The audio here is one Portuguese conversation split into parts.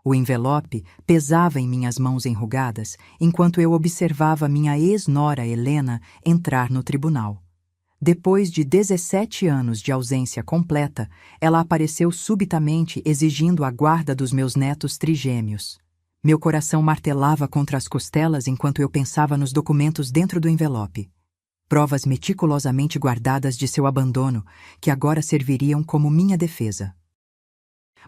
O envelope pesava em minhas mãos enrugadas enquanto eu observava minha ex-nora Helena entrar no tribunal. Depois de 17 anos de ausência completa, ela apareceu subitamente exigindo a guarda dos meus netos trigêmeos. Meu coração martelava contra as costelas enquanto eu pensava nos documentos dentro do envelope. Provas meticulosamente guardadas de seu abandono, que agora serviriam como minha defesa.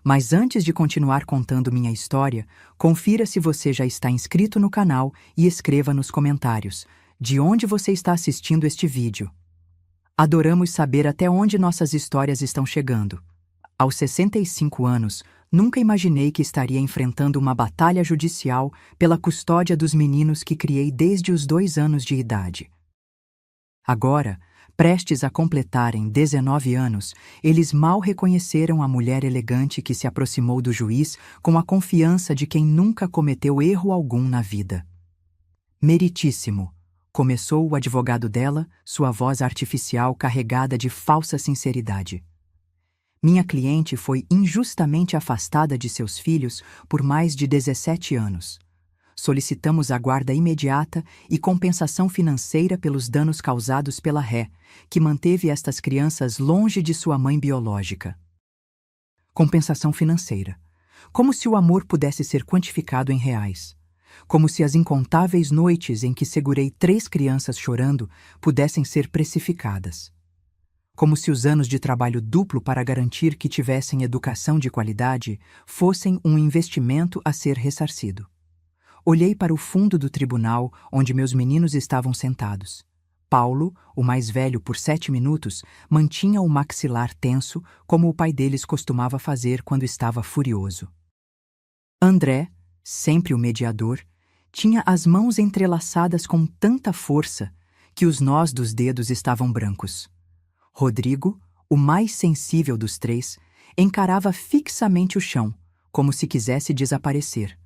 Mas antes de continuar contando minha história, confira se você já está inscrito no canal e escreva nos comentários de onde você está assistindo este vídeo. Adoramos saber até onde nossas histórias estão chegando. Aos 65 anos, nunca imaginei que estaria enfrentando uma batalha judicial pela custódia dos meninos que criei desde os 2 anos de idade. Agora, prestes a completarem 19 anos, eles mal reconheceram a mulher elegante que se aproximou do juiz com a confiança de quem nunca cometeu erro algum na vida. Meritíssimo, começou o advogado dela, sua voz artificial carregada de falsa sinceridade. Minha cliente foi injustamente afastada de seus filhos por mais de 17 anos. Solicitamos a guarda imediata e compensação financeira pelos danos causados pela ré, que manteve estas crianças longe de sua mãe biológica. Compensação financeira. Como se o amor pudesse ser quantificado em reais. Como se as incontáveis noites em que segurei 3 crianças chorando pudessem ser precificadas. Como se os anos de trabalho duplo para garantir que tivessem educação de qualidade fossem um investimento a ser ressarcido. Olhei para o fundo do tribunal, onde meus meninos estavam sentados. Paulo, o mais velho por 7 minutos, mantinha o maxilar tenso, como o pai deles costumava fazer quando estava furioso. André, sempre o mediador, tinha as mãos entrelaçadas com tanta força que os nós dos dedos estavam brancos. Rodrigo, o mais sensível dos 3, encarava fixamente o chão, como se quisesse desaparecer.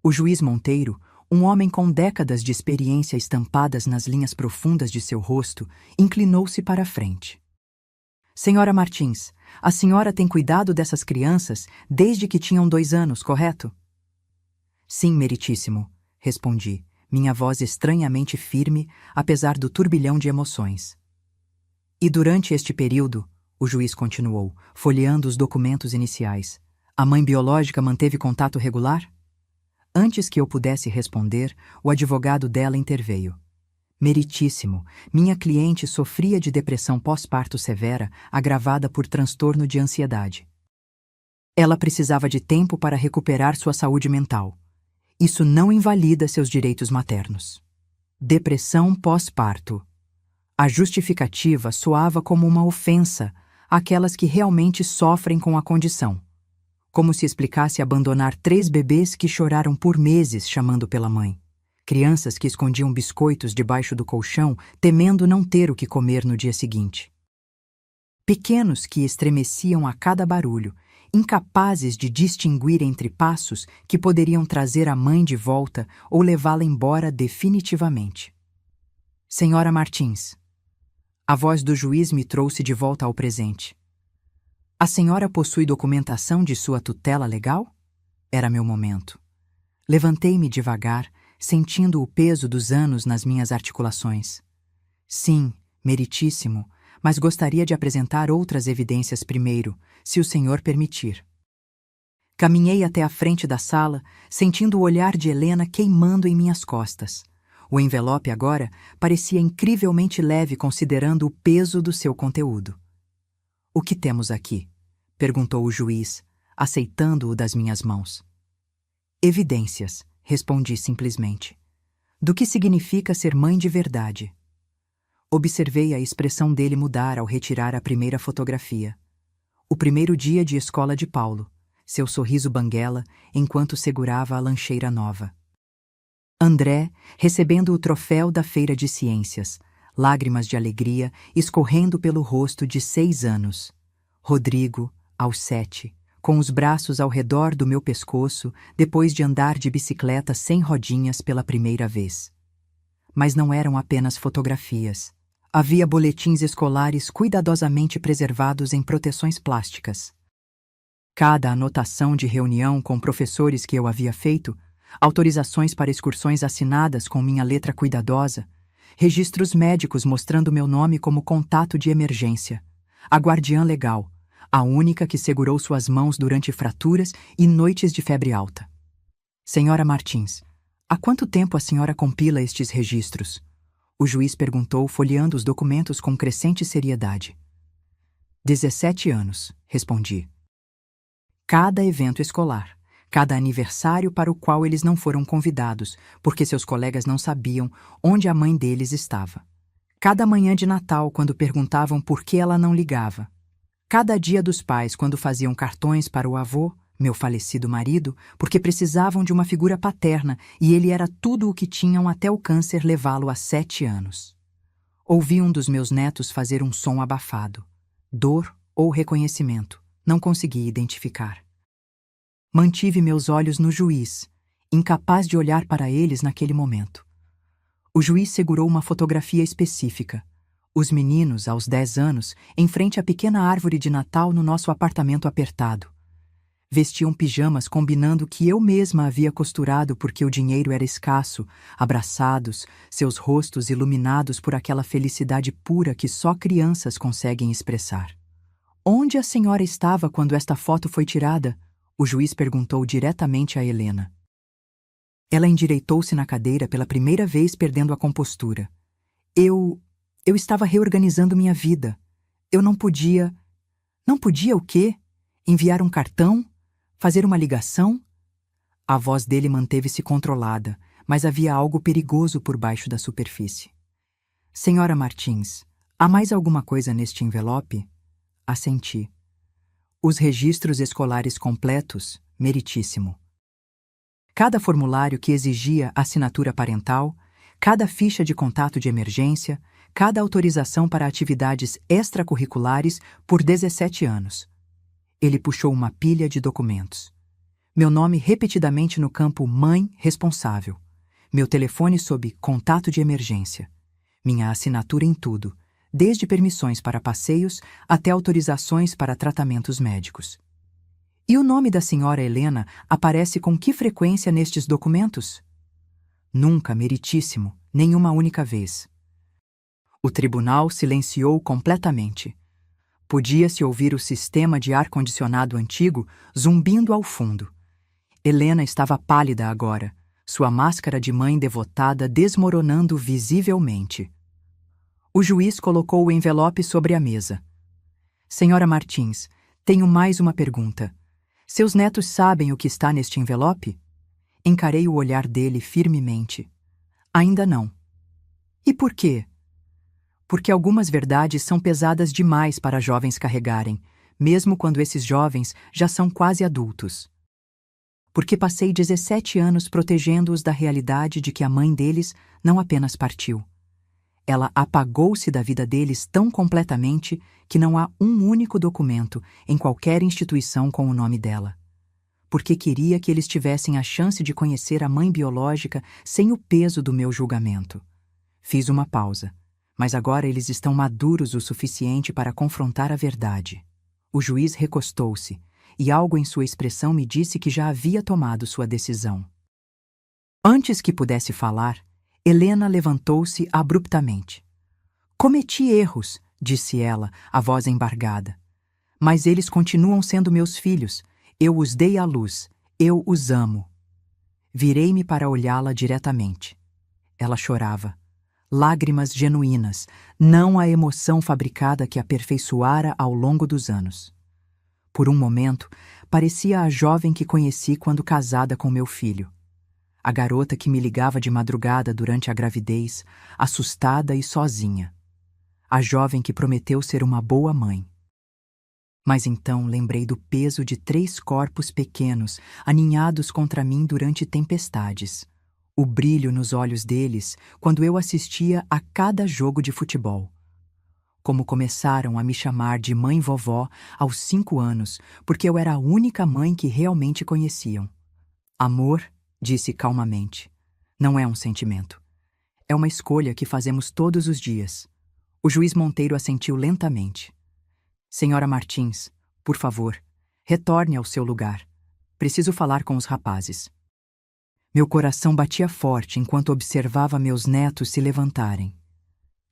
O juiz Monteiro, um homem com décadas de experiência estampadas nas linhas profundas de seu rosto, inclinou-se para a frente. Senhora Martins, a senhora tem cuidado dessas crianças desde que tinham 2 anos, correto? Sim, meritíssimo, respondi, minha voz estranhamente firme, apesar do turbilhão de emoções. E durante este período, o juiz continuou, folheando os documentos iniciais, a mãe biológica manteve contato regular? Antes que eu pudesse responder, o advogado dela interveio. Meritíssimo, minha cliente sofria de depressão pós-parto severa, agravada por transtorno de ansiedade. Ela precisava de tempo para recuperar sua saúde mental. Isso não invalida seus direitos maternos. Depressão pós-parto. A justificativa soava como uma ofensa àquelas que realmente sofrem com a condição. Como se explicasse abandonar 3 bebês que choraram por meses chamando pela mãe. Crianças que escondiam biscoitos debaixo do colchão, temendo não ter o que comer no dia seguinte. Pequenos que estremeciam a cada barulho, incapazes de distinguir entre passos que poderiam trazer a mãe de volta ou levá-la embora definitivamente. Senhora Martins. A voz do juiz me trouxe de volta ao presente. A senhora possui documentação de sua tutela legal? Era meu momento. Levantei-me devagar, sentindo o peso dos anos nas minhas articulações. Sim, meritíssimo, mas gostaria de apresentar outras evidências primeiro, se o senhor permitir. Caminhei até a frente da sala, sentindo o olhar de Helena queimando em minhas costas. O envelope agora parecia incrivelmente leve considerando o peso do seu conteúdo. O que temos aqui? Perguntou o juiz, aceitando-o das minhas mãos. Evidências, respondi simplesmente. Do que significa ser mãe de verdade? Observei a expressão dele mudar ao retirar a primeira fotografia. O primeiro dia de escola de Paulo, seu sorriso banguela enquanto segurava a lancheira nova. André, recebendo o troféu da Feira de Ciências, lágrimas de alegria escorrendo pelo rosto de 6 anos. Rodrigo, aos 7, com os braços ao redor do meu pescoço, depois de andar de bicicleta sem rodinhas pela primeira vez. Mas não eram apenas fotografias. Havia boletins escolares cuidadosamente preservados em proteções plásticas. Cada anotação de reunião com professores que eu havia feito, autorizações para excursões assinadas com minha letra cuidadosa, registros médicos mostrando meu nome como contato de emergência, a guardiã legal, a única que segurou suas mãos durante fraturas e noites de febre alta. Senhora Martins, há quanto tempo a senhora compila estes registros? O juiz perguntou, folheando os documentos com crescente seriedade. 17 anos, respondi. Cada evento escolar, cada aniversário para o qual eles não foram convidados, porque seus colegas não sabiam onde a mãe deles estava. Cada manhã de Natal, quando perguntavam por que ela não ligava. Cada dia dos pais, quando faziam cartões para o avô, meu falecido marido, porque precisavam de uma figura paterna e ele era tudo o que tinham até o câncer levá-lo a 7 anos. Ouvi um dos meus netos fazer um som abafado. Dor ou reconhecimento, não consegui identificar. Mantive meus olhos no juiz, incapaz de olhar para eles naquele momento. O juiz segurou uma fotografia específica. Os meninos, aos 10 anos, em frente à pequena árvore de Natal no nosso apartamento apertado. Vestiam pijamas combinando que eu mesma havia costurado porque o dinheiro era escasso, abraçados, seus rostos iluminados por aquela felicidade pura que só crianças conseguem expressar. Onde a senhora estava quando esta foto foi tirada? O juiz perguntou diretamente a Helena. Ela endireitou-se na cadeira pela primeira vez, perdendo a compostura. Eu estava reorganizando minha vida. Eu não podia... Não podia o quê? Enviar um cartão? Fazer uma ligação? A voz dele manteve-se controlada, mas havia algo perigoso por baixo da superfície. Senhora Martins, há mais alguma coisa neste envelope? Assenti. Os registros escolares completos, meritíssimo. Cada formulário que exigia assinatura parental, cada ficha de contato de emergência, cada autorização para atividades extracurriculares por 17 anos. Ele puxou uma pilha de documentos. Meu nome repetidamente no campo Mãe Responsável. Meu telefone sob contato de emergência. Minha assinatura em tudo, desde permissões para passeios até autorizações para tratamentos médicos. E o nome da senhora Helena aparece com que frequência nestes documentos? Nunca, meritíssimo, nenhuma única vez. O tribunal silenciou completamente. Podia-se ouvir o sistema de ar-condicionado antigo zumbindo ao fundo. Helena estava pálida agora, sua máscara de mãe devotada desmoronando visivelmente. O juiz colocou o envelope sobre a mesa. Senhora Martins, tenho mais uma pergunta. Seus netos sabem o que está neste envelope? Encarei o olhar dele firmemente. Ainda não. E por quê? Porque algumas verdades são pesadas demais para jovens carregarem, mesmo quando esses jovens já são quase adultos. Porque passei 17 anos protegendo-os da realidade de que a mãe deles não apenas partiu. Ela apagou-se da vida deles tão completamente que não há um único documento em qualquer instituição com o nome dela. Porque queria que eles tivessem a chance de conhecer a mãe biológica sem o peso do meu julgamento. Fiz uma pausa, mas agora eles estão maduros o suficiente para confrontar a verdade. O juiz recostou-se, e algo em sua expressão me disse que já havia tomado sua decisão. Antes que pudesse falar, Helena levantou-se abruptamente. Cometi erros, disse ela, a voz embargada. Mas eles continuam sendo meus filhos. Eu os dei à luz. Eu os amo. Virei-me para olhá-la diretamente. Ela chorava. Lágrimas genuínas, não a emoção fabricada que aperfeiçoara ao longo dos anos. Por um momento, parecia a jovem que conheci quando casada com meu filho. A garota que me ligava de madrugada durante a gravidez, assustada e sozinha. A jovem que prometeu ser uma boa mãe. Mas então lembrei do peso de 3 corpos pequenos aninhados contra mim durante tempestades. O brilho nos olhos deles quando eu assistia a cada jogo de futebol. Como começaram a me chamar de mãe-vovó aos 5 anos, porque eu era a única mãe que realmente conheciam. Amor, disse calmamente, não é um sentimento. É uma escolha que fazemos todos os dias. O juiz Monteiro assentiu lentamente. Senhora Martins, por favor, Retorne ao seu lugar. Preciso falar com os rapazes. Meu coração batia forte enquanto observava meus netos se levantarem.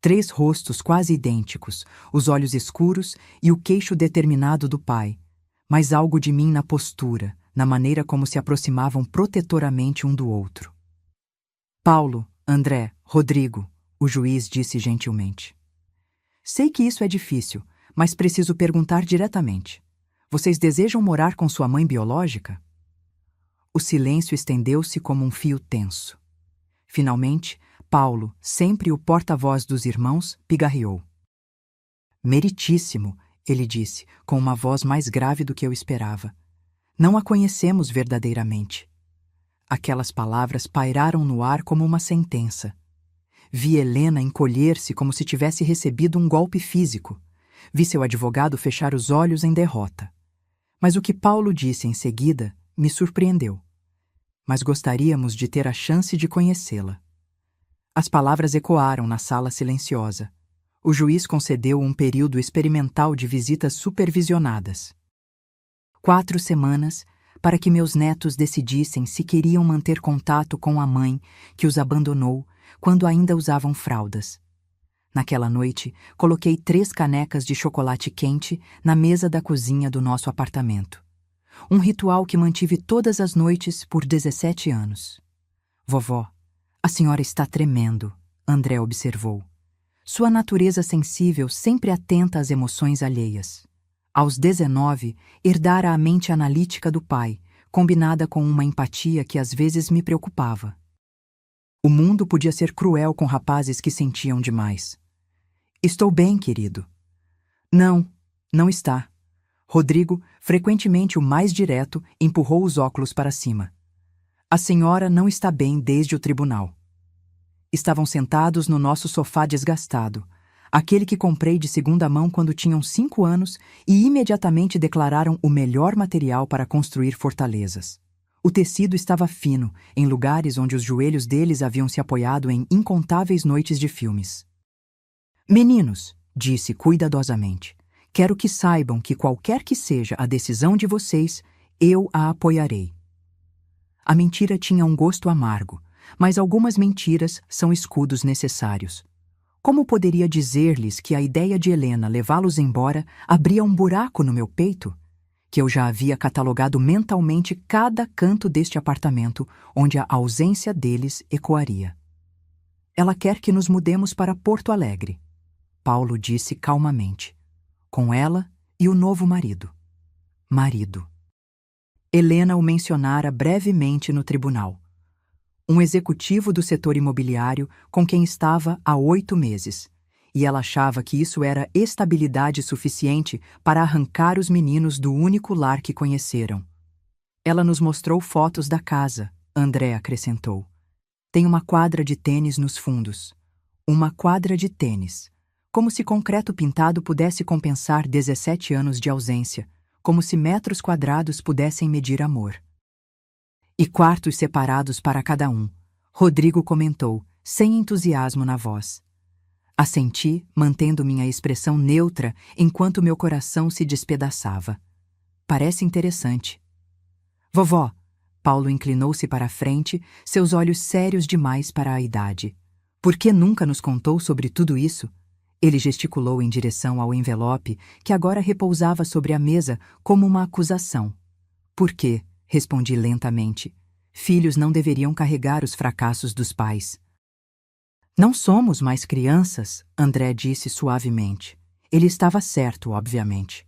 3 rostos quase idênticos, os olhos escuros e o queixo determinado do pai, mas algo de mim na postura, na maneira como se aproximavam protetoramente um do outro. Paulo, André, Rodrigo, o juiz disse gentilmente. Sei que isso é difícil, mas preciso perguntar diretamente. Vocês desejam morar com sua mãe biológica? O silêncio estendeu-se como um fio tenso. Finalmente, Paulo, sempre o porta-voz dos irmãos, pigarreou. Meritíssimo, ele disse, com uma voz mais grave do que eu esperava. Não a conhecemos verdadeiramente. Aquelas palavras pairaram no ar como uma sentença. Vi Helena encolher-se como se tivesse recebido um golpe físico. Vi seu advogado fechar os olhos em derrota. Mas o que Paulo disse em seguida me surpreendeu. Mas gostaríamos de ter a chance de conhecê-la. As palavras ecoaram na sala silenciosa. O juiz concedeu um período experimental de visitas supervisionadas. 4 semanas para que meus netos decidissem se queriam manter contato com a mãe que os abandonou quando ainda usavam fraldas. Naquela noite, coloquei 3 canecas de chocolate quente na mesa da cozinha do nosso apartamento. Um ritual que mantive todas as noites por 17 anos. Vovó, a senhora está tremendo, André observou. Sua natureza sensível sempre atenta às emoções alheias. Aos 19, herdara a mente analítica do pai, combinada com uma empatia que às vezes me preocupava. O mundo podia ser cruel com rapazes que sentiam demais. Estou bem, querido. Não, não está. Rodrigo, frequentemente o mais direto, empurrou os óculos para cima. A senhora não está bem desde o tribunal. Estavam sentados no nosso sofá desgastado, aquele que comprei de segunda mão quando tinham 5 anos, e imediatamente declararam o melhor material para construir fortalezas. O tecido estava fino, em lugares onde os joelhos deles haviam se apoiado em incontáveis noites de filmes. Meninos, disse cuidadosamente, quero que saibam que qualquer que seja a decisão de vocês, eu a apoiarei. A mentira tinha um gosto amargo, mas algumas mentiras são escudos necessários. Como poderia dizer-lhes que a ideia de Helena levá-los embora abria um buraco no meu peito? Que eu já havia catalogado mentalmente cada canto deste apartamento onde a ausência deles ecoaria. Ela quer que nos mudemos para Porto Alegre, Paulo disse calmamente. Com ela e o novo marido. Marido. Helena o mencionara brevemente no tribunal. Um executivo do setor imobiliário com quem estava há 8 meses, e ela achava que isso era estabilidade suficiente para arrancar os meninos do único lar que conheceram. Ela nos mostrou fotos da casa, André acrescentou. Tem uma quadra de tênis nos fundos. Uma quadra de tênis. Como se concreto pintado pudesse compensar 17 anos de ausência, como se metros quadrados pudessem medir amor. E quartos separados para cada um, Rodrigo comentou, sem entusiasmo na voz. Assenti, mantendo minha expressão neutra enquanto meu coração se despedaçava. Parece interessante. Vovó, Paulo inclinou-se para a frente, seus olhos sérios demais para a idade. Por que nunca nos contou sobre tudo isso? Ele gesticulou em direção ao envelope que agora repousava sobre a mesa como uma acusação. Por quê? Respondi lentamente. Filhos não deveriam carregar os fracassos dos pais. Não somos mais crianças, André disse suavemente. Ele estava certo, obviamente.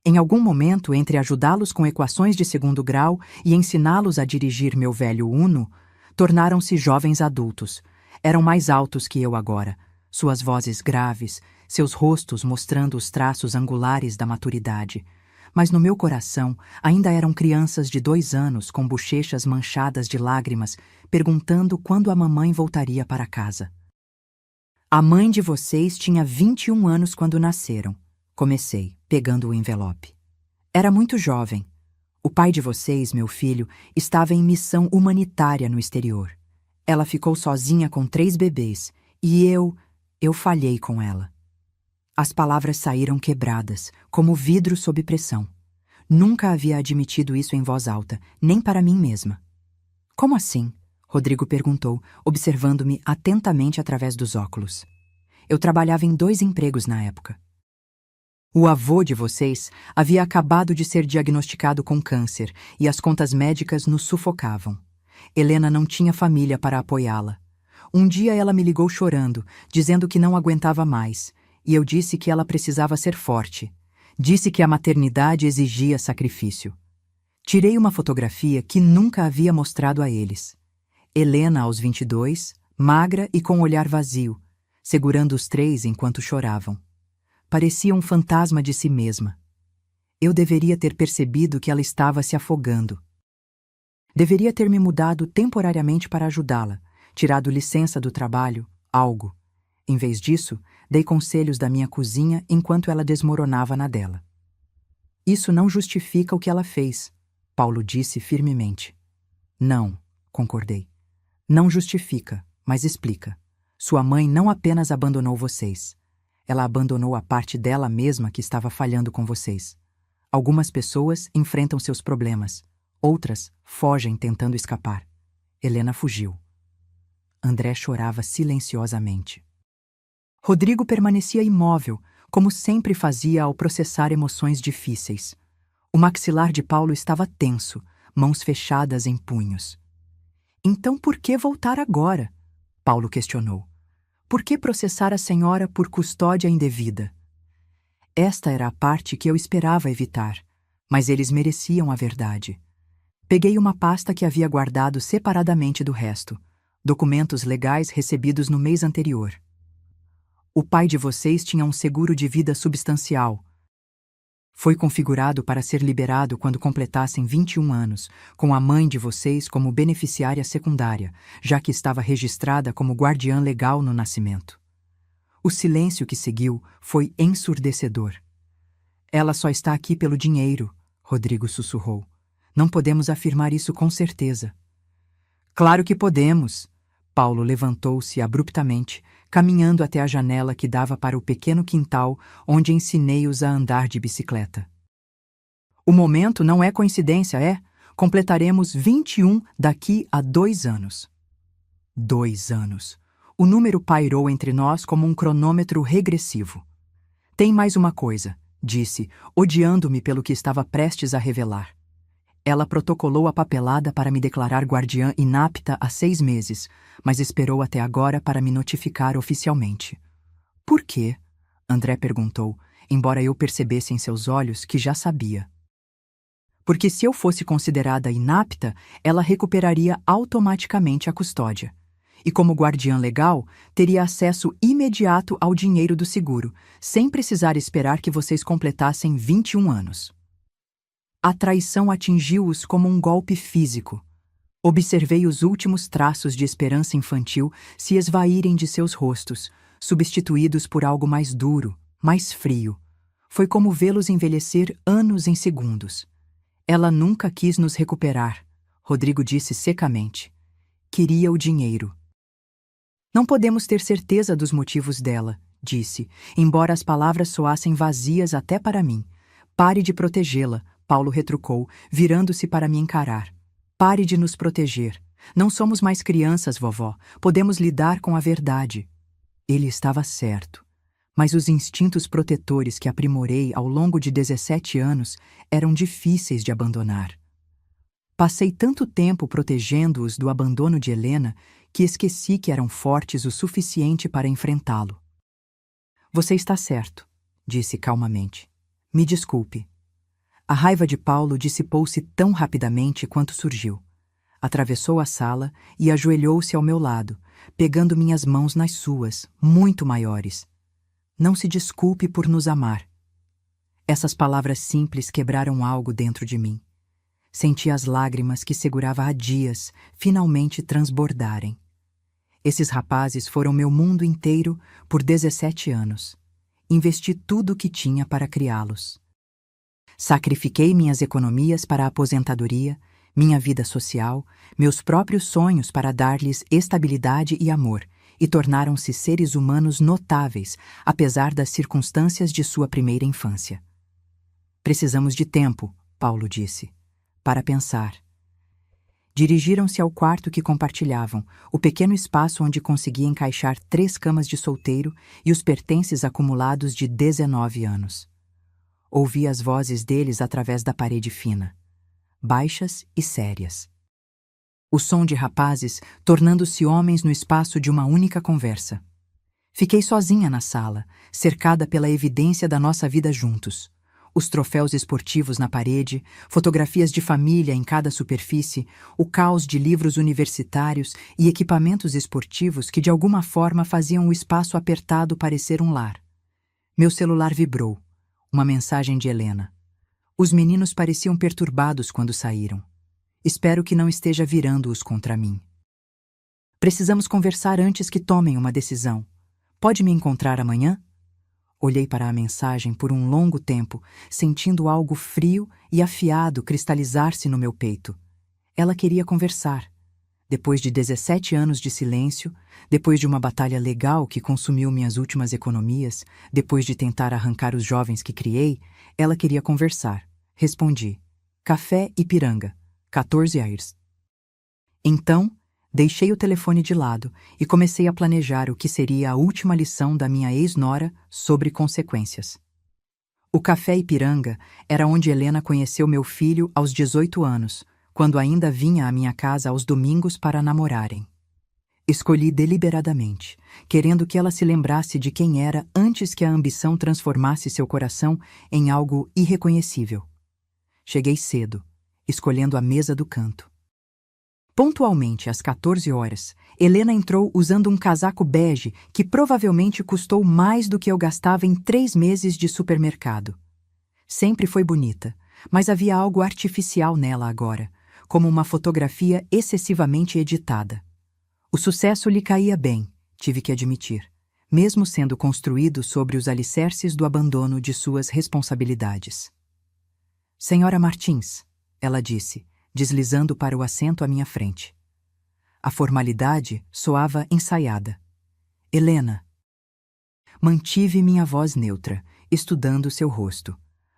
Em algum momento, entre ajudá-los com equações de 2º grau e ensiná-los a dirigir meu velho Uno, tornaram-se jovens adultos. Eram mais altos que eu agora, suas vozes graves, seus rostos mostrando os traços angulares da maturidade. Mas no meu coração ainda eram crianças de 2 anos com bochechas manchadas de lágrimas, perguntando quando a mamãe voltaria para casa. A mãe de vocês tinha 21 anos quando nasceram, comecei, pegando o envelope. Era muito jovem. O pai de vocês, meu filho, estava em missão humanitária no exterior. Ela ficou sozinha com 3 bebês, e eu falhei com ela. As palavras saíram quebradas, como vidro sob pressão. Nunca havia admitido isso em voz alta, nem para mim mesma. Como assim? Rodrigo perguntou, observando-me atentamente através dos óculos. Eu trabalhava em 2 empregos na época. O avô de vocês havia acabado de ser diagnosticado com câncer e as contas médicas nos sufocavam. Helena não tinha família para apoiá-la. Um dia ela me ligou chorando, dizendo que não aguentava mais, e eu disse que ela precisava ser forte. Disse que a maternidade exigia sacrifício. Tirei uma fotografia que nunca havia mostrado a eles. Helena aos 22, magra e com o olhar vazio, segurando os 3 enquanto choravam. Parecia um fantasma de si mesma. Eu deveria ter percebido que ela estava se afogando. Deveria ter me mudado temporariamente para ajudá-la, tirado licença do trabalho, algo. Em vez disso, dei conselhos da minha cozinha enquanto ela desmoronava na dela. Isso não justifica o que ela fez, Paulo disse firmemente. Não, concordei. Não justifica, mas explica. Sua mãe não apenas abandonou vocês. Ela abandonou a parte dela mesma que estava falhando com vocês. Algumas pessoas enfrentam seus problemas. Outras fogem tentando escapar. Helena fugiu. André chorava silenciosamente. Rodrigo permanecia imóvel, como sempre fazia ao processar emoções difíceis. O maxilar de Paulo estava tenso, mãos fechadas em punhos. Então por que voltar agora? Paulo questionou. Por que processar a senhora por custódia indevida? Esta era a parte que eu esperava evitar, mas eles mereciam a verdade. Peguei uma pasta que havia guardado separadamente do resto, documentos legais recebidos no mês anterior. O pai de vocês tinha um seguro de vida substancial. Foi configurado para ser liberado quando completassem 21 anos, com a mãe de vocês como beneficiária secundária, já que estava registrada como guardiã legal no nascimento. O silêncio que seguiu foi ensurdecedor. Ela só está aqui pelo dinheiro, Rodrigo sussurrou. Não podemos afirmar isso com certeza. Claro que podemos. Paulo levantou-se abruptamente, caminhando até a janela que dava para o pequeno quintal onde ensinei-os a andar de bicicleta. O momento não é coincidência, é? Completaremos 21 daqui a 2 anos. 2 anos. O número pairou entre nós como um cronômetro regressivo. Tem mais uma coisa, disse, odiando-me pelo que estava prestes a revelar. Ela protocolou a papelada para me declarar guardiã inapta há 6 meses, mas esperou até agora para me notificar oficialmente. Por quê? André perguntou, embora eu percebesse em seus olhos que já sabia. Porque se eu fosse considerada inapta, ela recuperaria automaticamente a custódia. E como guardiã legal, teria acesso imediato ao dinheiro do seguro, sem precisar esperar que vocês completassem 21 anos. A traição atingiu-os como um golpe físico. Observei os últimos traços de esperança infantil se esvaírem de seus rostos, substituídos por algo mais duro, mais frio. Foi como vê-los envelhecer anos em segundos. Ela nunca quis nos recuperar, Rodrigo disse secamente. Queria o dinheiro. Não podemos ter certeza dos motivos dela, disse, embora as palavras soassem vazias até para mim. Pare de protegê-la, Paulo retrucou, virando-se para me encarar. Pare de nos proteger. Não somos mais crianças, vovó. Podemos lidar com a verdade. Ele estava certo. Mas os instintos protetores que aprimorei ao longo de 17 anos eram difíceis de abandonar. Passei tanto tempo protegendo-os do abandono de Helena que esqueci que eram fortes o suficiente para enfrentá-lo. Você está certo, disse calmamente. Me desculpe. A raiva de Paulo dissipou-se tão rapidamente quanto surgiu. Atravessou a sala e ajoelhou-se ao meu lado, pegando minhas mãos nas suas, muito maiores. Não se desculpe por nos amar. Essas palavras simples quebraram algo dentro de mim. Senti as lágrimas que segurava há dias finalmente transbordarem. Esses rapazes foram meu mundo inteiro por 17 anos. Investi tudo o que tinha para criá-los. Sacrifiquei minhas economias para a aposentadoria, minha vida social, meus próprios sonhos para dar-lhes estabilidade e amor, e tornaram-se seres humanos notáveis, apesar das circunstâncias de sua primeira infância. Precisamos de tempo, Paulo disse. Para pensar. Dirigiram-se ao quarto que compartilhavam, o pequeno espaço onde conseguia encaixar 3 camas de solteiro e os pertences acumulados de 19 anos. Ouvi as vozes deles através da parede fina, baixas e sérias. O som de rapazes tornando-se homens no espaço de uma única conversa. Fiquei sozinha na sala, cercada pela evidência da nossa vida juntos. Os troféus esportivos na parede, fotografias de família em cada superfície, o caos de livros universitários e equipamentos esportivos que de alguma forma faziam o espaço apertado parecer um lar. Meu celular vibrou. Uma mensagem de Helena. Os meninos pareciam perturbados quando saíram. Espero que não esteja virando-os contra mim. Precisamos conversar antes que tomem uma decisão. Pode me encontrar amanhã? Olhei para a mensagem por um longo tempo, sentindo algo frio e afiado cristalizar-se no meu peito. Ela queria conversar. Depois de 17 anos de silêncio, depois de uma batalha legal que consumiu minhas últimas economias, depois de tentar arrancar os jovens que criei, ela queria conversar. Respondi. Café e piranga. 14 airs. Então, deixei o telefone de lado e comecei a planejar o que seria a última lição da minha ex-nora sobre consequências. O Café Ipiranga era onde Helena conheceu meu filho aos 18 anos, quando ainda vinha à minha casa aos domingos para namorarem. Escolhi deliberadamente, querendo que ela se lembrasse de quem era antes que a ambição transformasse seu coração em algo irreconhecível. Cheguei cedo, escolhendo a mesa do canto. Pontualmente às 14 horas, Helena entrou usando um casaco bege que provavelmente custou mais do que eu gastava em 3 meses de supermercado. Sempre foi bonita, mas havia algo artificial nela agora, como uma fotografia excessivamente editada. O sucesso lhe caía bem, tive que admitir, mesmo sendo construído sobre os alicerces do abandono de suas responsabilidades. Senhora Martins, ela disse, deslizando para o assento à minha frente. A formalidade soava ensaiada. Helena. Mantive minha voz neutra, estudando seu rosto.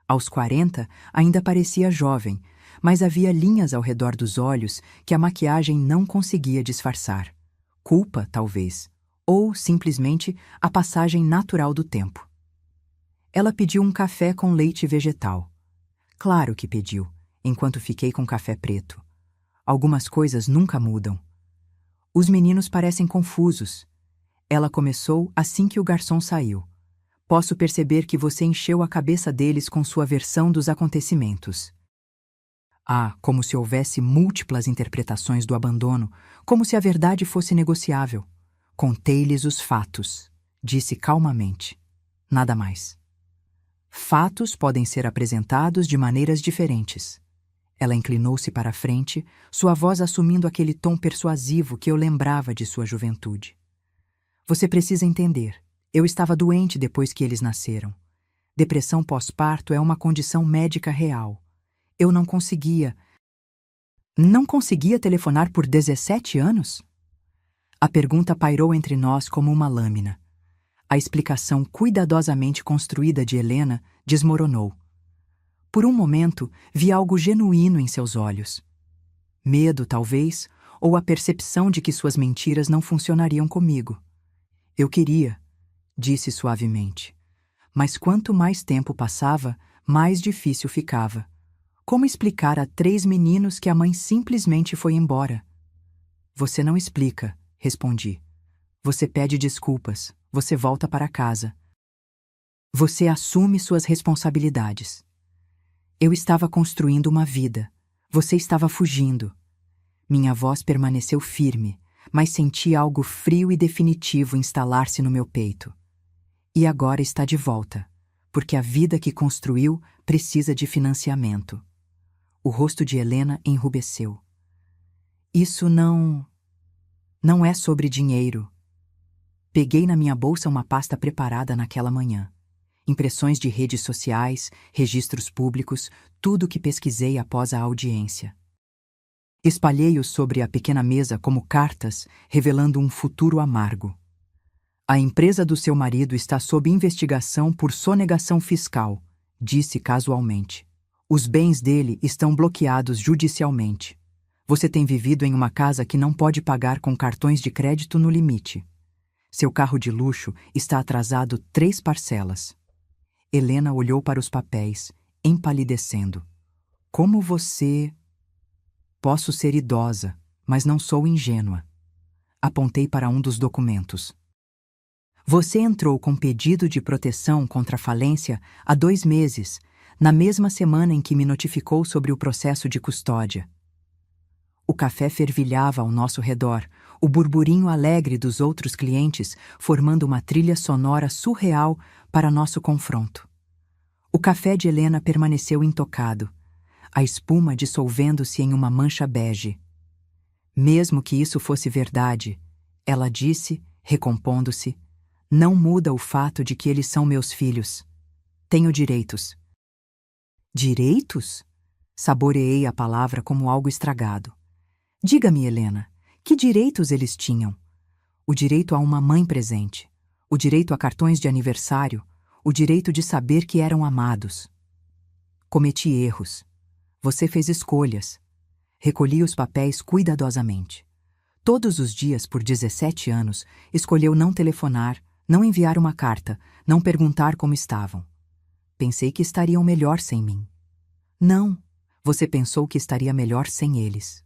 Aos 40, ainda parecia jovem, mas havia linhas ao redor dos olhos que a maquiagem não conseguia disfarçar. Culpa, talvez, ou, simplesmente, a passagem natural do tempo. Ela pediu um café com leite vegetal. Claro que pediu, enquanto fiquei com café preto. Algumas coisas nunca mudam. Os meninos parecem confusos. Ela começou assim que o garçom saiu. Posso perceber que você encheu a cabeça deles com sua versão dos acontecimentos. Ah, como se houvesse múltiplas interpretações do abandono, como se a verdade fosse negociável. Contei-lhes os fatos, disse calmamente. Nada mais. Fatos podem ser apresentados de maneiras diferentes. Ela inclinou-se para a frente, sua voz assumindo aquele tom persuasivo que eu lembrava de sua juventude. Você precisa entender. Eu estava doente depois que eles nasceram. Depressão pós-parto é uma condição médica real. Eu não conseguia. Não conseguia telefonar por 17 anos? A pergunta pairou entre nós como uma lâmina. A explicação cuidadosamente construída de Helena desmoronou. Por um momento, vi algo genuíno em seus olhos. Medo, talvez, ou a percepção de que suas mentiras não funcionariam comigo. Eu queria, disse suavemente. Mas quanto mais tempo passava, mais difícil ficava. Como explicar a 3 meninos que a mãe simplesmente foi embora? Você não explica, respondi. Você pede desculpas, você volta para casa. Você assume suas responsabilidades. Eu estava construindo uma vida. Você estava fugindo. Minha voz permaneceu firme, mas senti algo frio e definitivo instalar-se no meu peito. E agora está de volta, porque a vida que construiu precisa de financiamento. O rosto de Helena enrubesceu. Isso não é sobre dinheiro. Peguei na minha bolsa uma pasta preparada naquela manhã. Impressões de redes sociais, registros públicos, tudo o que pesquisei após a audiência. Espalhei-os sobre a pequena mesa como cartas, revelando um futuro amargo. A empresa do seu marido está sob investigação por sonegação fiscal, disse casualmente. Os bens dele estão bloqueados judicialmente. Você tem vivido em uma casa que não pode pagar com cartões de crédito no limite. Seu carro de luxo está atrasado 3 parcelas. Helena olhou para os papéis, empalidecendo. Como você... Posso ser idosa, mas não sou ingênua. Apontei para um dos documentos. Você entrou com pedido de proteção contra a falência há 2 meses, na mesma semana em que me notificou sobre o processo de custódia. O café fervilhava ao nosso redor, o burburinho alegre dos outros clientes formando uma trilha sonora surreal para nosso confronto. O café de Helena permaneceu intocado, a espuma dissolvendo-se em uma mancha bege. Mesmo que isso fosse verdade, ela disse, recompondo-se, não muda o fato de que eles são meus filhos. Tenho direitos. Direitos? Saboreei a palavra como algo estragado. Diga-me, Helena, que direitos eles tinham? O direito a uma mãe presente, o direito a cartões de aniversário, o direito de saber que eram amados. Cometi erros. Você fez escolhas. Recolhi os papéis cuidadosamente. Todos os dias, por 17 anos, escolheu não telefonar, não enviar uma carta, não perguntar como estavam. Pensei que estariam melhor sem mim. Não, você pensou que estaria melhor sem eles.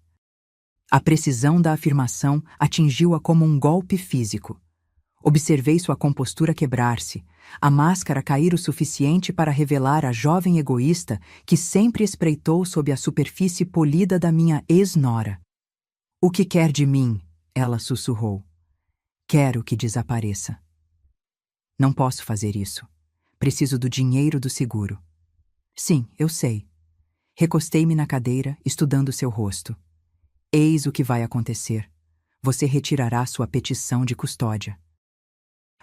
A precisão da afirmação atingiu-a como um golpe físico. Observei sua compostura quebrar-se, a máscara cair o suficiente para revelar a jovem egoísta que sempre espreitou sob a superfície polida da minha ex-nora. O que quer de mim? Ela sussurrou. Quero que desapareça. Não posso fazer isso. Preciso do dinheiro do seguro. Sim, eu sei. Recostei-me na cadeira, estudando seu rosto. Eis o que vai acontecer. Você retirará sua petição de custódia.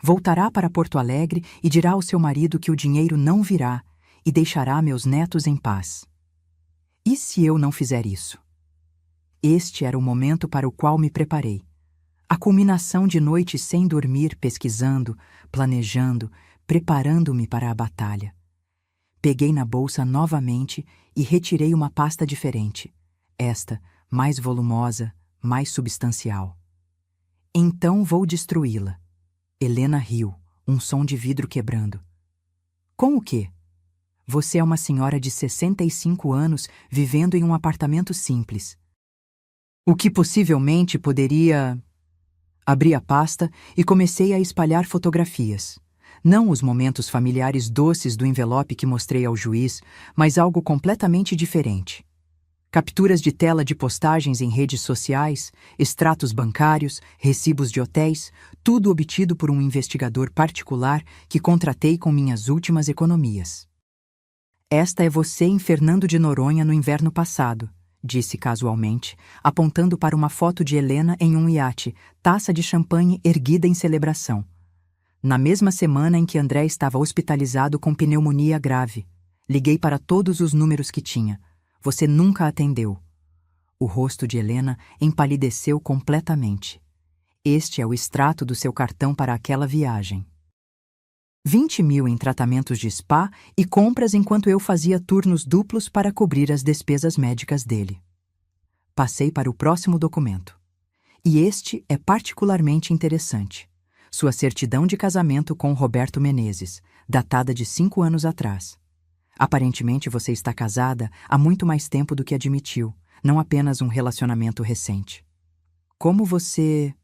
Voltará para Porto Alegre e dirá ao seu marido que o dinheiro não virá e deixará meus netos em paz. E se eu não fizer isso? Este era o momento para o qual me preparei. A culminação de noites sem dormir, pesquisando, planejando, preparando-me para a batalha. Peguei na bolsa novamente e retirei uma pasta diferente. Esta, mais volumosa, mais substancial. Então vou destruí-la. Helena riu, um som de vidro quebrando. Com o quê? Você é uma senhora de 65 anos vivendo em um apartamento simples. O que possivelmente poderia... Abri a pasta e comecei a espalhar fotografias. Não os momentos familiares doces do envelope que mostrei ao juiz, mas algo completamente diferente. Capturas de tela de postagens em redes sociais, extratos bancários, recibos de hotéis, tudo obtido por um investigador particular que contratei com minhas últimas economias. Esta é você em Fernando de Noronha no inverno passado, disse casualmente, apontando para uma foto de Helena em um iate, taça de champanhe erguida em celebração. Na mesma semana em que André estava hospitalizado com pneumonia grave. Liguei para todos os números que tinha. Você nunca atendeu. O rosto de Helena empalideceu completamente. Este é o extrato do seu cartão para aquela viagem. 20 mil em tratamentos de spa e compras enquanto eu fazia turnos duplos para cobrir as despesas médicas dele. Passei para o próximo documento. E este é particularmente interessante. Sua certidão de casamento com Roberto Menezes, datada de 5 anos atrás. Aparentemente você está casada há muito mais tempo do que admitiu, não apenas um relacionamento recente. Como você...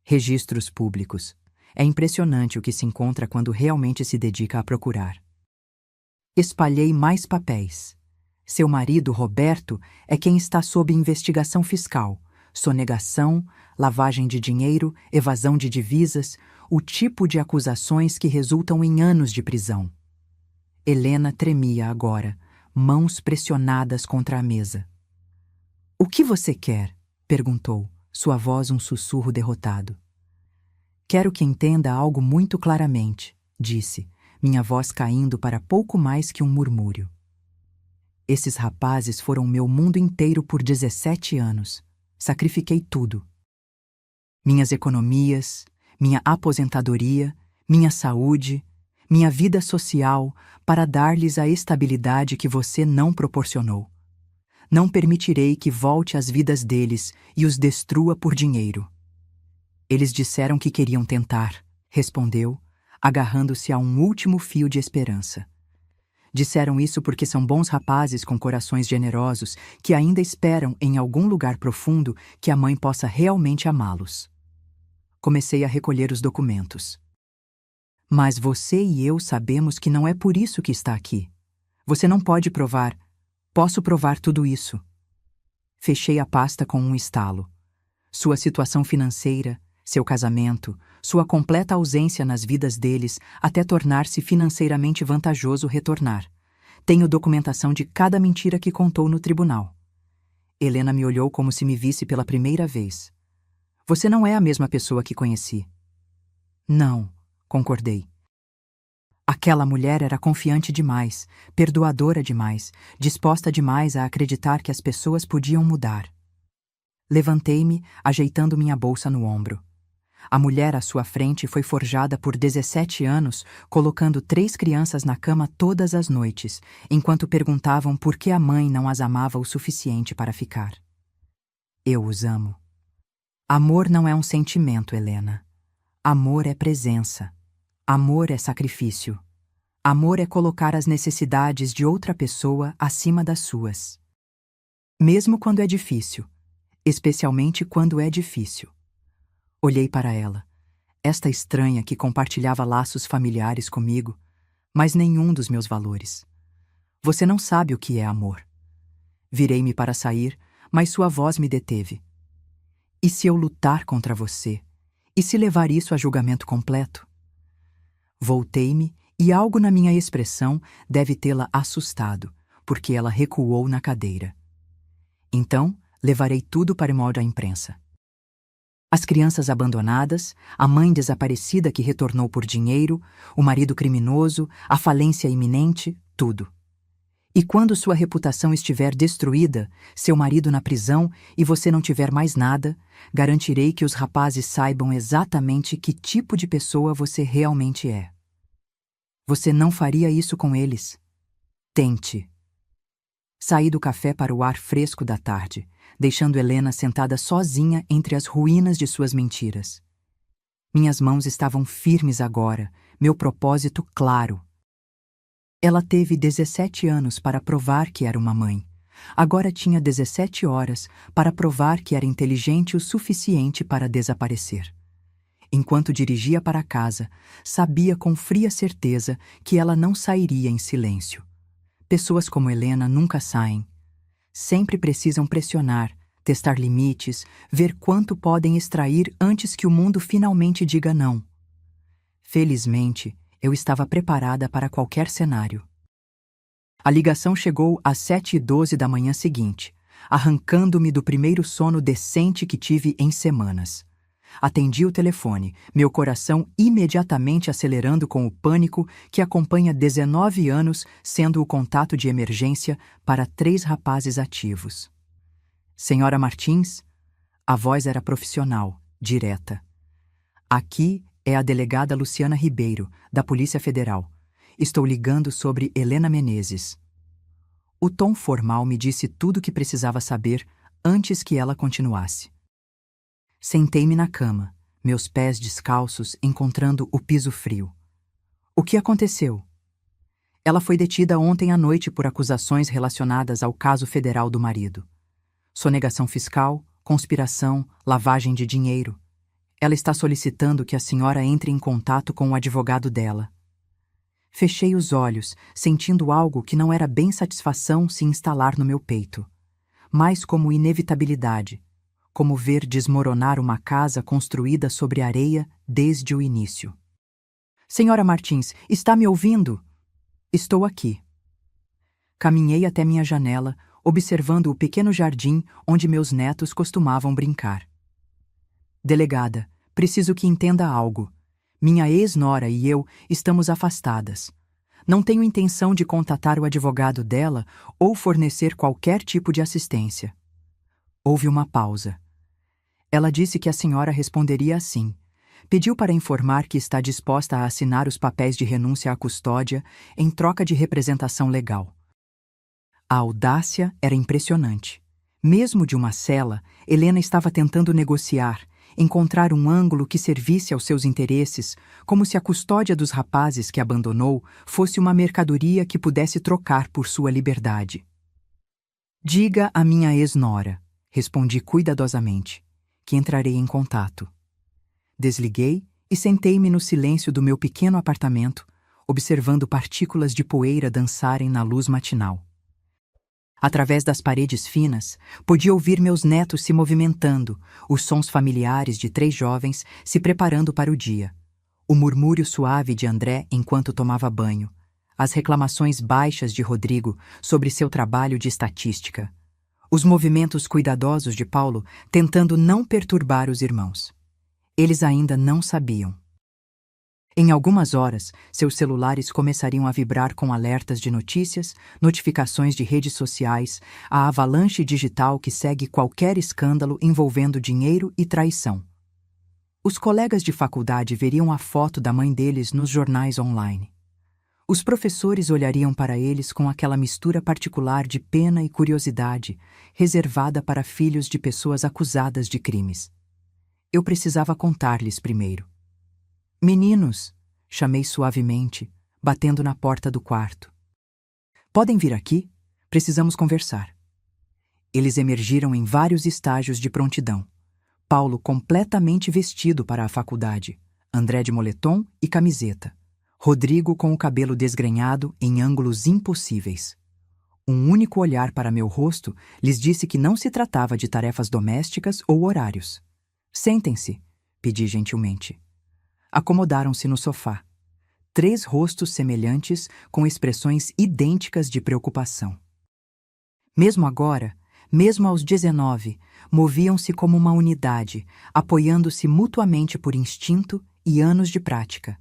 Registros públicos. É impressionante o que se encontra quando realmente se dedica a procurar. Espalhei mais papéis. Seu marido, Roberto, é quem está sob investigação fiscal, sonegação, lavagem de dinheiro, evasão de divisas, o tipo de acusações que resultam em anos de prisão. Helena tremia agora, mãos pressionadas contra a mesa. — O que você quer? Perguntou, sua voz um sussurro derrotado. Quero que entenda algo muito claramente, disse, minha voz caindo para pouco mais que um murmúrio. Esses rapazes foram meu mundo inteiro por 17 anos. Sacrifiquei tudo. Minhas economias, minha aposentadoria, minha saúde, minha vida social, para dar-lhes a estabilidade que você não proporcionou. Não permitirei que volte às vidas deles e os destrua por dinheiro. Eles disseram que queriam tentar, respondeu, agarrando-se a um último fio de esperança. Disseram isso porque são bons rapazes com corações generosos que ainda esperam em algum lugar profundo que a mãe possa realmente amá-los. Comecei a recolher os documentos. Mas você e eu sabemos que não é por isso que está aqui. Você não pode provar. Posso provar tudo isso. Fechei a pasta com um estalo. Sua situação financeira, seu casamento, sua completa ausência nas vidas deles até tornar-se financeiramente vantajoso retornar. Tenho documentação de cada mentira que contou no tribunal. Helena me olhou como se me visse pela primeira vez. Você não é a mesma pessoa que conheci. Não, concordei. Aquela mulher era confiante demais, perdoadora demais, disposta demais a acreditar que as pessoas podiam mudar. Levantei-me, ajeitando minha bolsa no ombro. A mulher à sua frente foi forjada por 17 anos, colocando 3 crianças na cama todas as noites, enquanto perguntavam por que a mãe não as amava o suficiente para ficar. Eu os amo. Amor não é um sentimento, Helena. Amor é presença. Amor é sacrifício. Amor é colocar as necessidades de outra pessoa acima das suas. Mesmo quando é difícil. Especialmente quando é difícil. Olhei para ela, esta estranha que compartilhava laços familiares comigo, mas nenhum dos meus valores. Você não sabe o que é amor. Virei-me para sair, mas sua voz me deteve. E se eu lutar contra você? E se levar isso a julgamento completo? Voltei-me e algo na minha expressão deve tê-la assustado, porque ela recuou na cadeira. Então, levarei tudo para o molde da imprensa. As crianças abandonadas, a mãe desaparecida que retornou por dinheiro, o marido criminoso, a falência iminente, tudo. E quando sua reputação estiver destruída, seu marido na prisão e você não tiver mais nada, garantirei que os rapazes saibam exatamente que tipo de pessoa você realmente é. Você não faria isso com eles. Tente. Saí do café para o ar fresco da tarde, deixando Helena sentada sozinha entre as ruínas de suas mentiras. Minhas mãos estavam firmes agora, meu propósito claro. Ela teve 17 anos para provar que era uma mãe. Agora tinha 17 horas para provar que era inteligente o suficiente para desaparecer. Enquanto dirigia para casa, sabia com fria certeza que ela não sairia em silêncio. Pessoas como Helena nunca saem. Sempre precisam pressionar, testar limites, ver quanto podem extrair antes que o mundo finalmente diga não. Felizmente, eu estava preparada para qualquer cenário. A ligação chegou às 7h12 da manhã seguinte, arrancando-me do primeiro sono decente que tive em semanas. Atendi o telefone, meu coração imediatamente acelerando com o pânico que acompanha 19 anos sendo o contato de emergência para 3 rapazes ativos. Senhora Martins? A voz era profissional, direta. Aqui é a delegada Luciana Ribeiro, da Polícia Federal. Estou ligando sobre Helena Menezes. O tom formal me disse tudo o que precisava saber antes que ela continuasse. Sentei-me na cama, meus pés descalços encontrando o piso frio. O que aconteceu? Ela foi detida ontem à noite por acusações relacionadas ao caso federal do marido. Sonegação fiscal, conspiração, lavagem de dinheiro. Ela está solicitando que a senhora entre em contato com o advogado dela. Fechei os olhos, sentindo algo que não era bem satisfação se instalar no meu peito, mas como inevitabilidade, como ver desmoronar uma casa construída sobre areia desde o início. Senhora Martins, está me ouvindo? Estou aqui. Caminhei até minha janela, observando o pequeno jardim onde meus netos costumavam brincar. Delegada, preciso que entenda algo. Minha ex-nora e eu estamos afastadas. Não tenho intenção de contatar o advogado dela ou fornecer qualquer tipo de assistência. Houve uma pausa. Ela disse que a senhora responderia assim. Pediu para informar que está disposta a assinar os papéis de renúncia à custódia em troca de representação legal. A audácia era impressionante. Mesmo de uma cela, Helena estava tentando negociar, encontrar um ângulo que servisse aos seus interesses, como se a custódia dos rapazes que abandonou fosse uma mercadoria que pudesse trocar por sua liberdade. Diga à minha ex-nora, respondi cuidadosamente, que entrarei em contato. Desliguei e sentei-me no silêncio do meu pequeno apartamento, observando partículas de poeira dançarem na luz matinal. Através das paredes finas, podia ouvir meus netos se movimentando, os sons familiares de 3 jovens se preparando para o dia, o murmúrio suave de André enquanto tomava banho, as reclamações baixas de Rodrigo sobre seu trabalho de estatística, os movimentos cuidadosos de Paulo tentando não perturbar os irmãos. Eles ainda não sabiam. Em algumas horas, seus celulares começariam a vibrar com alertas de notícias, notificações de redes sociais, a avalanche digital que segue qualquer escândalo envolvendo dinheiro e traição. Os colegas de faculdade veriam a foto da mãe deles nos jornais online. Os professores olhariam para eles com aquela mistura particular de pena e curiosidade, reservada para filhos de pessoas acusadas de crimes. Eu precisava contar-lhes primeiro. Meninos, chamei suavemente, batendo na porta do quarto. Podem vir aqui? Precisamos conversar. Eles emergiram em vários estágios de prontidão. Paulo completamente vestido para a faculdade, André de moletom e camiseta, Rodrigo com o cabelo desgrenhado em ângulos impossíveis. Um único olhar para meu rosto lhes disse que não se tratava de tarefas domésticas ou horários. Sentem-se, pedi gentilmente. Acomodaram-se no sofá. 3 rostos semelhantes com expressões idênticas de preocupação. Mesmo agora, mesmo aos 19, moviam-se como uma unidade, apoiando-se mutuamente por instinto e anos de prática.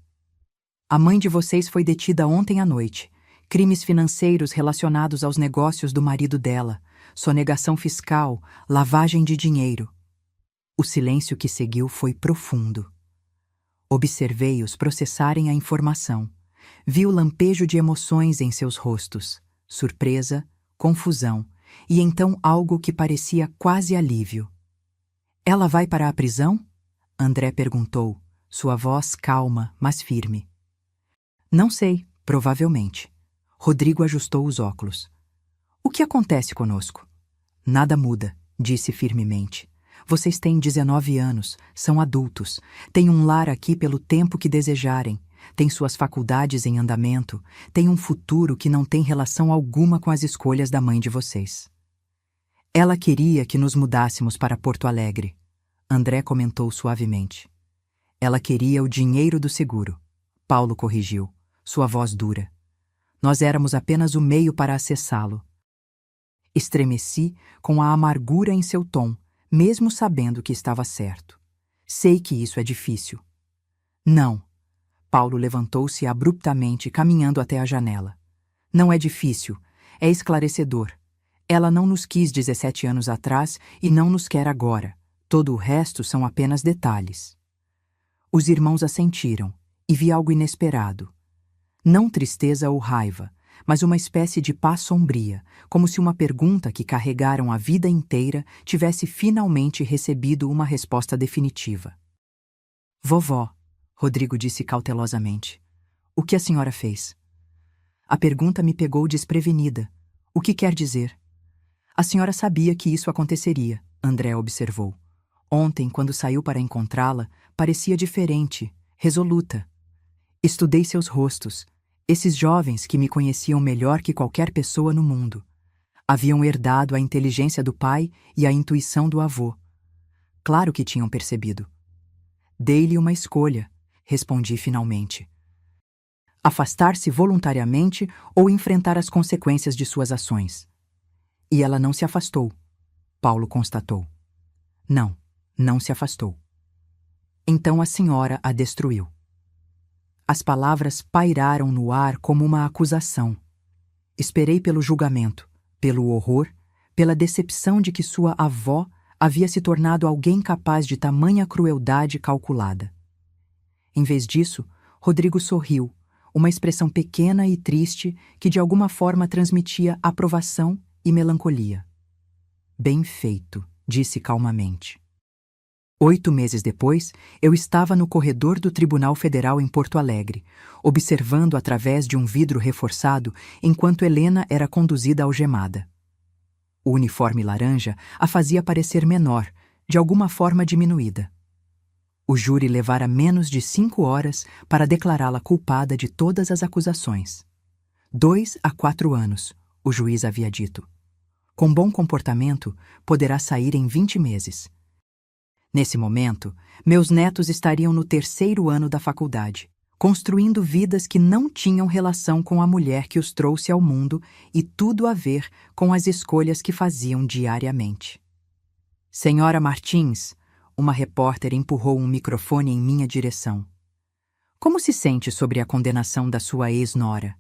A mãe de vocês foi detida ontem à noite. Crimes financeiros relacionados aos negócios do marido dela, sonegação fiscal, lavagem de dinheiro. O silêncio que seguiu foi profundo. Observei-os processarem a informação. Vi o lampejo de emoções em seus rostos, surpresa, confusão, e então algo que parecia quase alívio. Ela vai para a prisão? André perguntou, sua voz calma, mas firme. Não sei, provavelmente. Rodrigo ajustou os óculos. O que acontece conosco? Nada muda, disse firmemente. Vocês têm 19 anos, são adultos, têm um lar aqui pelo tempo que desejarem, têm suas faculdades em andamento, têm um futuro que não tem relação alguma com as escolhas da mãe de vocês. Ela queria que nos mudássemos para Porto Alegre, André comentou suavemente. Ela queria o dinheiro do seguro, Paulo corrigiu, sua voz dura. Nós éramos apenas o meio para acessá-lo. Estremeci com a amargura em seu tom, mesmo sabendo que estava certo. Sei que isso é difícil. Não. Paulo levantou-se abruptamente, caminhando até a janela. Não é difícil, é esclarecedor. Ela não nos quis 17 anos atrás e não nos quer agora. Todo o resto são apenas detalhes. Os irmãos assentiram, e vi algo inesperado. Não tristeza ou raiva, mas uma espécie de paz sombria, como se uma pergunta que carregaram a vida inteira tivesse finalmente recebido uma resposta definitiva. Vovó, Rodrigo disse cautelosamente, o que a senhora fez? A pergunta me pegou desprevenida. O que quer dizer? A senhora sabia que isso aconteceria, André observou. Ontem, quando saiu para encontrá-la, parecia diferente, resoluta. Estudei seus rostos. Esses jovens que me conheciam melhor que qualquer pessoa no mundo. Haviam herdado a inteligência do pai e a intuição do avô. Claro que tinham percebido. Dei-lhe uma escolha, respondi finalmente. Afastar-se voluntariamente ou enfrentar as consequências de suas ações. E ela não se afastou, Paulo constatou. Não, não se afastou. Então a senhora a destruiu. As palavras pairaram no ar como uma acusação. Esperei pelo julgamento, pelo horror, pela decepção de que sua avó havia se tornado alguém capaz de tamanha crueldade calculada. Em vez disso, Rodrigo sorriu, uma expressão pequena e triste que de alguma forma transmitia aprovação e melancolia. Bem feito, disse calmamente. 8 meses depois, eu estava no corredor do Tribunal Federal em Porto Alegre, observando através de um vidro reforçado enquanto Helena era conduzida algemada. O uniforme laranja a fazia parecer menor, de alguma forma diminuída. O júri levara menos de 5 horas para declará-la culpada de todas as acusações. 2 a 4 anos, o juiz havia dito. Com bom comportamento, poderá sair em 20 meses. Nesse momento, meus netos estariam no 3º ano da faculdade, construindo vidas que não tinham relação com a mulher que os trouxe ao mundo e tudo a ver com as escolhas que faziam diariamente. Senhora Martins, uma repórter empurrou um microfone em minha direção. Como se sente sobre a condenação da sua ex-nora?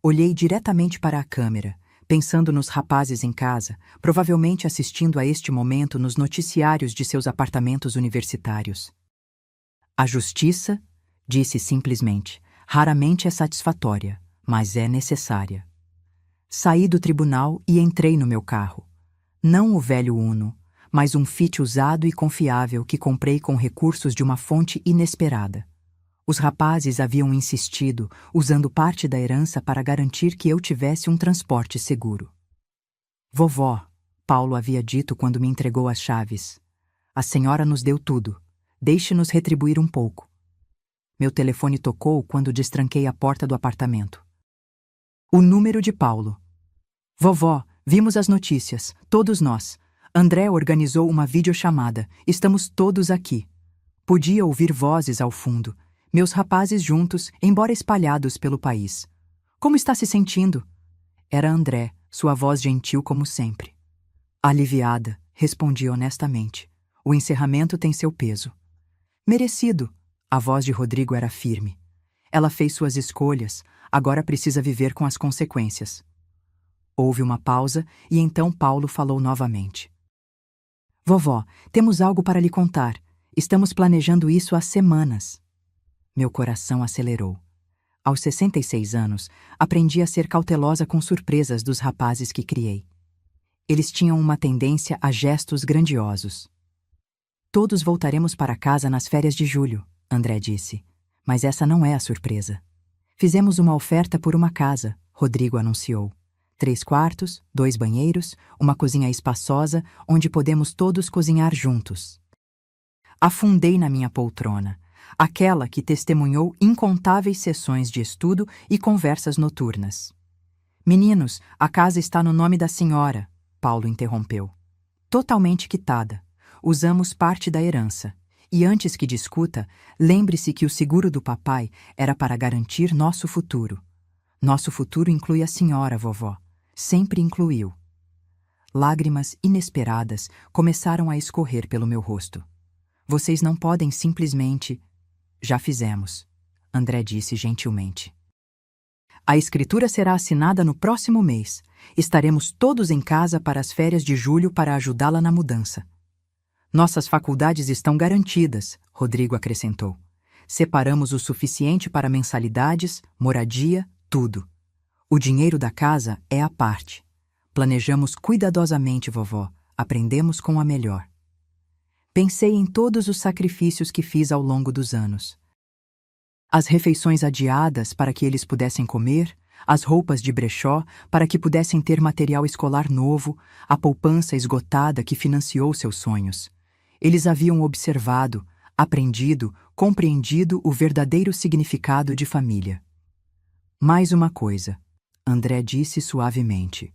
Olhei diretamente para a câmera, pensando nos rapazes em casa, provavelmente assistindo a este momento nos noticiários de seus apartamentos universitários. A justiça, disse simplesmente, raramente é satisfatória, mas é necessária. Saí do tribunal e entrei no meu carro. Não o velho Uno, mas um Fiat usado e confiável que comprei com recursos de uma fonte inesperada. Os rapazes haviam insistido, usando parte da herança para garantir que eu tivesse um transporte seguro. Vovó, Paulo havia dito quando me entregou as chaves. A senhora nos deu tudo. Deixe-nos retribuir um pouco. Meu telefone tocou quando destranquei a porta do apartamento. O número de Paulo. Vovó, vimos as notícias, todos nós. André organizou uma videochamada. Estamos todos aqui. Podia ouvir vozes ao fundo. Meus rapazes juntos, embora espalhados pelo país. Como está se sentindo? Era André, sua voz gentil como sempre. Aliviada, respondi honestamente. O encerramento tem seu peso. Merecido. A voz de Rodrigo era firme. Ela fez suas escolhas, agora precisa viver com as consequências. Houve uma pausa e então Paulo falou novamente. Vovó, temos algo para lhe contar. Estamos planejando isso há semanas. Meu coração acelerou. Aos 66 anos, aprendi a ser cautelosa com surpresas dos rapazes que criei. Eles tinham uma tendência a gestos grandiosos. Todos voltaremos para casa nas férias de julho, André disse. Mas essa não é a surpresa. Fizemos uma oferta por uma casa, Rodrigo anunciou. 3 quartos, 2 banheiros, uma cozinha espaçosa, onde podemos todos cozinhar juntos. Afundei na minha poltrona. Aquela que testemunhou incontáveis sessões de estudo e conversas noturnas. Meninos, a casa está no nome da senhora, Paulo interrompeu. Totalmente quitada. Usamos parte da herança. E antes que discuta, lembre-se que o seguro do papai era para garantir nosso futuro. Nosso futuro inclui a senhora, vovó. Sempre incluiu. Lágrimas inesperadas começaram a escorrer pelo meu rosto. Vocês não podem simplesmente... Já fizemos, André disse gentilmente. A escritura será assinada no próximo mês. Estaremos todos em casa para as férias de julho para ajudá-la na mudança. Nossas faculdades estão garantidas, Rodrigo acrescentou. Separamos o suficiente para mensalidades, moradia, tudo. O dinheiro da casa é à parte. Planejamos cuidadosamente, vovó. Aprendemos com a melhor. Pensei em todos os sacrifícios que fiz ao longo dos anos. As refeições adiadas para que eles pudessem comer, as roupas de brechó para que pudessem ter material escolar novo, a poupança esgotada que financiou seus sonhos. Eles haviam observado, aprendido, compreendido o verdadeiro significado de família. Mais uma coisa, André disse suavemente.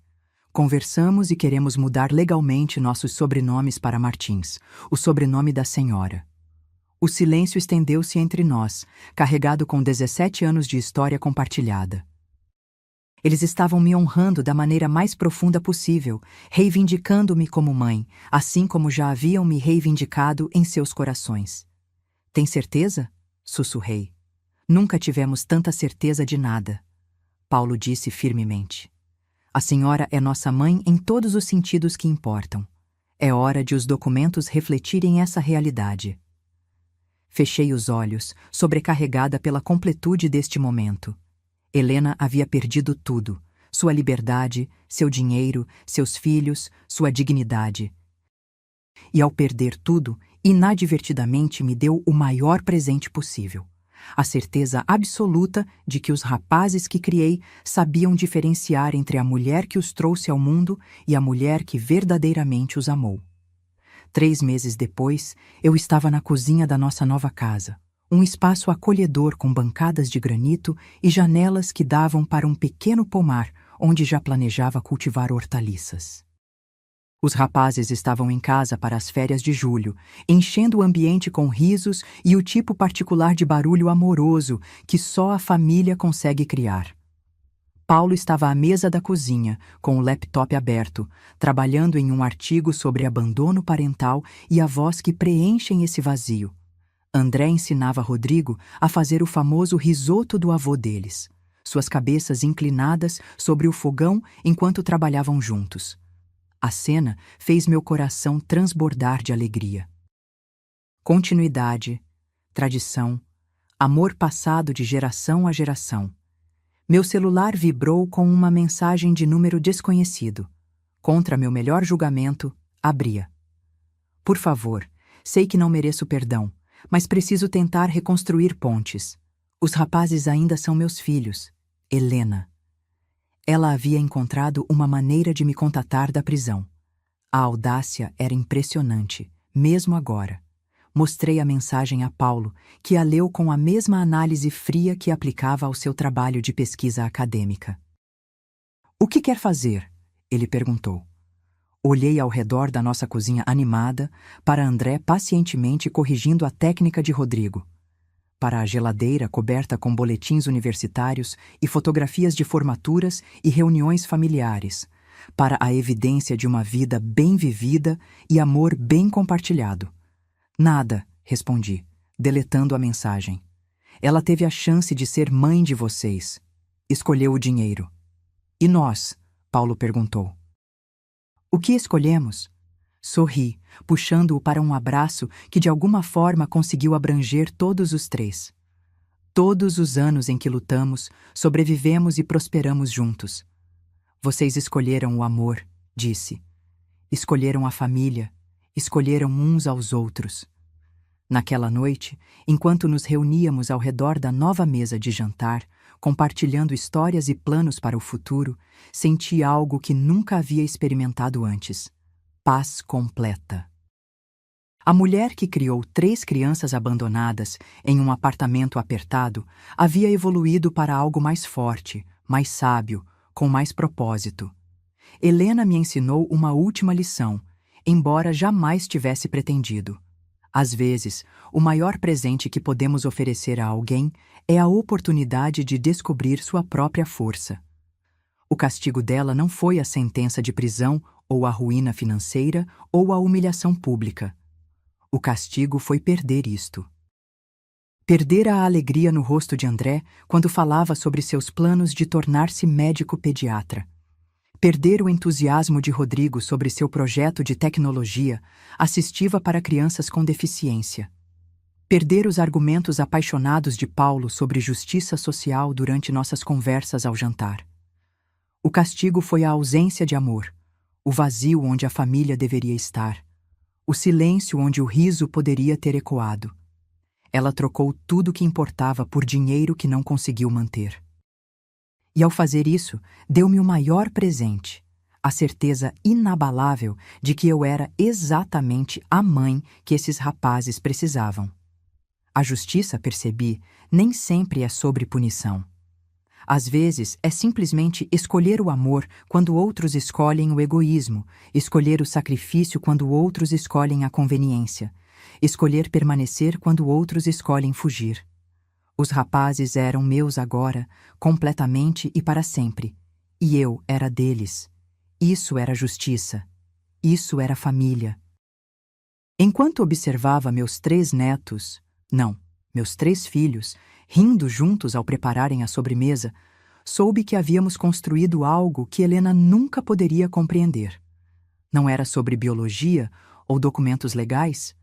Conversamos e queremos mudar legalmente nossos sobrenomes para Martins, o sobrenome da senhora. O silêncio estendeu-se entre nós, carregado com 17 anos de história compartilhada. Eles estavam me honrando da maneira mais profunda possível, reivindicando-me como mãe, assim como já haviam me reivindicado em seus corações. Tem certeza? Sussurrei. Nunca tivemos tanta certeza de nada. Paulo disse firmemente. A senhora é nossa mãe em todos os sentidos que importam. É hora de os documentos refletirem essa realidade. Fechei os olhos, sobrecarregada pela completude deste momento. Helena havia perdido tudo: sua liberdade, seu dinheiro, seus filhos, sua dignidade. E ao perder tudo, inadvertidamente me deu o maior presente possível: a certeza absoluta de que os rapazes que criei sabiam diferenciar entre a mulher que os trouxe ao mundo e a mulher que verdadeiramente os amou. 3 meses depois, eu estava na cozinha da nossa nova casa, um espaço acolhedor com bancadas de granito e janelas que davam para um pequeno pomar onde já planejava cultivar hortaliças. Os rapazes estavam em casa para as férias de julho, enchendo o ambiente com risos e o tipo particular de barulho amoroso que só a família consegue criar. Paulo estava à mesa da cozinha, com o laptop aberto, trabalhando em um artigo sobre abandono parental e avós que preenchem esse vazio. André ensinava Rodrigo a fazer o famoso risoto do avô deles, suas cabeças inclinadas sobre o fogão enquanto trabalhavam juntos. A cena fez meu coração transbordar de alegria. Continuidade, tradição, amor passado de geração a geração. Meu celular vibrou com uma mensagem de número desconhecido. Contra meu melhor julgamento, abria. Por favor, sei que não mereço perdão, mas preciso tentar reconstruir pontes. Os rapazes ainda são meus filhos. Helena. Ela havia encontrado uma maneira de me contatar da prisão. A audácia era impressionante, mesmo agora. Mostrei a mensagem a Paulo, que a leu com a mesma análise fria que aplicava ao seu trabalho de pesquisa acadêmica. "O que quer fazer?" ele perguntou. Olhei ao redor da nossa cozinha animada, para André pacientemente corrigindo a técnica de Rodrigo, para a geladeira coberta com boletins universitários e fotografias de formaturas e reuniões familiares, para a evidência de uma vida bem vivida e amor bem compartilhado. "Nada", respondi, deletando a mensagem. "Ela teve a chance de ser mãe de vocês. Escolheu o dinheiro." "E nós?", Paulo perguntou. "O que escolhemos?" Sorri, puxando-o para um abraço que de alguma forma conseguiu abranger todos os três. "Todos os anos em que lutamos, sobrevivemos e prosperamos juntos. Vocês escolheram o amor", disse. "Escolheram a família. Escolheram uns aos outros." Naquela noite, enquanto nos reuníamos ao redor da nova mesa de jantar, compartilhando histórias e planos para o futuro, senti algo que nunca havia experimentado antes: paz completa. A mulher que criou 3 crianças abandonadas em um apartamento apertado havia evoluído para algo mais forte, mais sábio, com mais propósito. Helena me ensinou uma última lição, embora jamais tivesse pretendido. Às vezes, o maior presente que podemos oferecer a alguém é a oportunidade de descobrir sua própria força. O castigo dela não foi a sentença de prisão ou a ruína financeira ou a humilhação pública. O castigo foi perder isto. Perder a alegria no rosto de André quando falava sobre seus planos de tornar-se médico pediatra. Perder o entusiasmo de Rodrigo sobre seu projeto de tecnologia assistiva para crianças com deficiência. Perder os argumentos apaixonados de Paulo sobre justiça social durante nossas conversas ao jantar. O castigo foi a ausência de amor, o vazio onde a família deveria estar, o silêncio onde o riso poderia ter ecoado. Ela trocou tudo que importava por dinheiro que não conseguiu manter. E ao fazer isso, deu-me o maior presente, a certeza inabalável de que eu era exatamente a mãe que esses rapazes precisavam. A justiça, percebi, nem sempre é sobre punição. Às vezes, é simplesmente escolher o amor quando outros escolhem o egoísmo, escolher o sacrifício quando outros escolhem a conveniência, escolher permanecer quando outros escolhem fugir. Os rapazes eram meus agora, completamente e para sempre, e eu era deles. Isso era justiça. Isso era família. Enquanto observava meus 3 netos, meus 3 filhos, rindo juntos ao prepararem a sobremesa, soube que havíamos construído algo que Helena nunca poderia compreender. Não era sobre biologia ou documentos legais,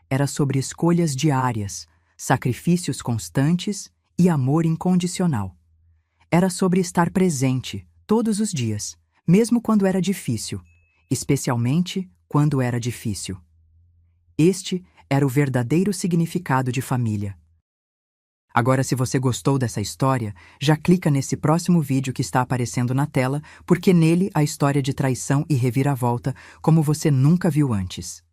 era sobre escolhas diárias, sacrifícios constantes e amor incondicional. Era sobre estar presente, todos os dias, mesmo quando era difícil, especialmente quando era difícil. Este era o verdadeiro significado de família. Agora, se você gostou dessa história, já clica nesse próximo vídeo que está aparecendo na tela, porque nele há história de traição e reviravolta como você nunca viu antes.